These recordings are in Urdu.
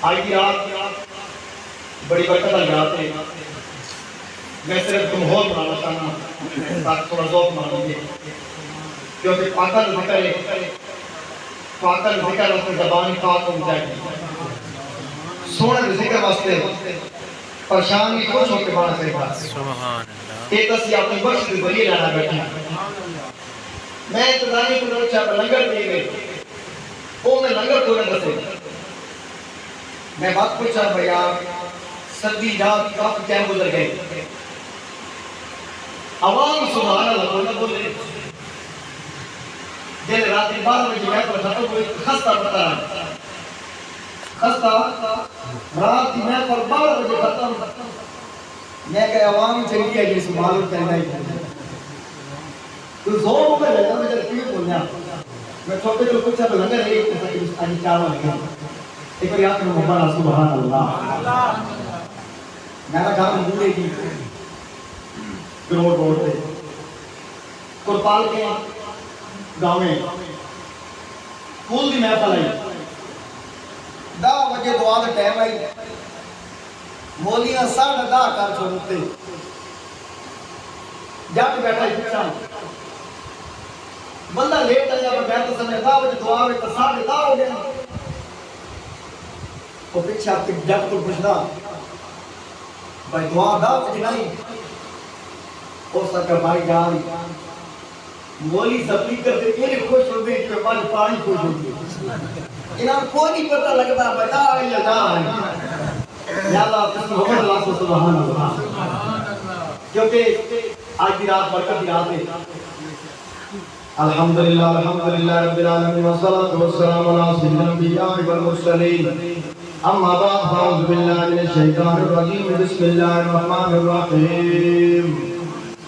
آج کی رات بڑی برکت والی رات ہے. میں صرف جمہور بنانا چاہنا تاکہ تھوڑا ذوق مان لیجیے کیونکہ پاکل ذکر ہے. پاکل ذکر واسطے زبان پاک ہو جائے گی. سونے ذکر واسطے پریشانی خوش ہو کے بانا سے سبحان اللہ. ایک تسی اپنی بخش کے ذریعے لانا بیٹھا. میں انتظامی کو روچا پر لنگر دیے گئے وہ میں لنگر کو نہ دسے. میں بات پوچھا بھیا سردی رات کافی ٹائم گزر گئے. عوام سبحان اللہ بولنا بولے دل رات 12 بجے میں پر ختم ہوئی خستہ پتا ہے. خستہ رات میں پر 12 بجے ختم. میں کہ عوام چلی ہے جس معلوم کہنا ہی تو زور میں رہتا میں جب کیوں بولنا. میں چھوٹے جو کچھ اب لنگر ہے ایک آنی چاہوا لگا ایک بار یاد کرو محمد سبحان اللہ. میرا گھر مولے کی روڈ پہ کرپال کے گاؤں میں پھول دی محفل آئی. 10 بجے دعا کا ٹائم آئی. مولیاں 10:30 کر چھوڑتے جب بیٹھا ہی پچھا بندہ لیٹ آیا پر بیٹھا سمجھے 10 بجے دعا میں تو 10:30 ہو گیا. وہ پچھا کے جب کو پوچھنا بھائی دعا 10 بجے نہیں ہو سکتا بھائی جان مولی سپیکر سے یہ خوش ہوتے ہیں کہ پانی پانی خوش ہوتی ہے. انہاں کو نہیں پتہ لگتا بتا ہے یا نہ ہے. یا اللہ قسم محمد اللہ سبحان اللہ. کیونکہ آج کی رات برکت کی رات ہے. الحمدللہ رب العالمین والصلاة والسلام علی سید الانبیاء والمرسلین. اما بعد فاعوذ باللہ من الشیطان الرجیم بسم اللہ الرحمن الرحیم.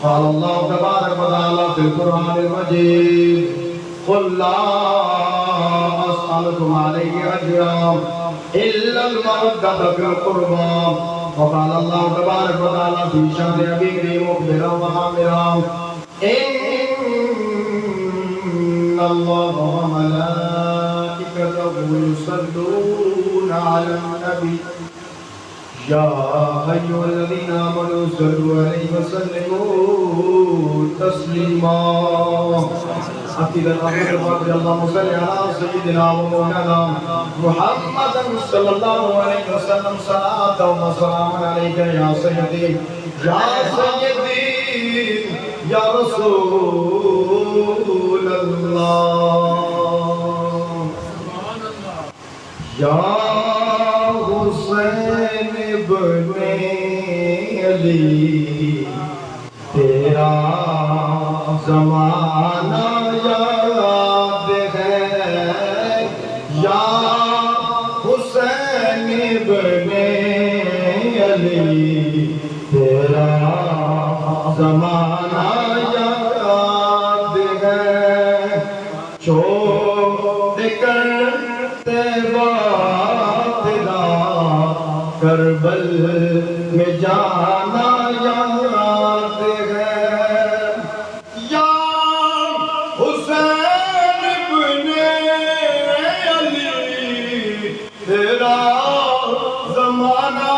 قال اللہ تبارک و تعالی فی القرآن المجید قل لا اسألکم علیہ اجرا الا المودۃ فی القربى. وقال اللہ تبارک و تعالی فی شأن حبیبہ مخبرا و عامرا ان اللہ وملائکتہ یصلون علی النبی یا ایھا الذین آمنوا صلوا علیہ وسلموا تسلیما. عقیدہ اللہم صلی علی سیدنا و مولانا محمد صلی اللہ علیہ وسلم صلاۃ و سلام علیک یا سیدی یا رسول اللہ. یا حسین ابن علی تیرا زمانہ یاد ہے. یا حسین ابن علی تیرا زمانہ یاد ہے. چھوڑ کرتے بات کربل میں جانا یاد ہے. یا حسین ابن علی تیرا زمانہ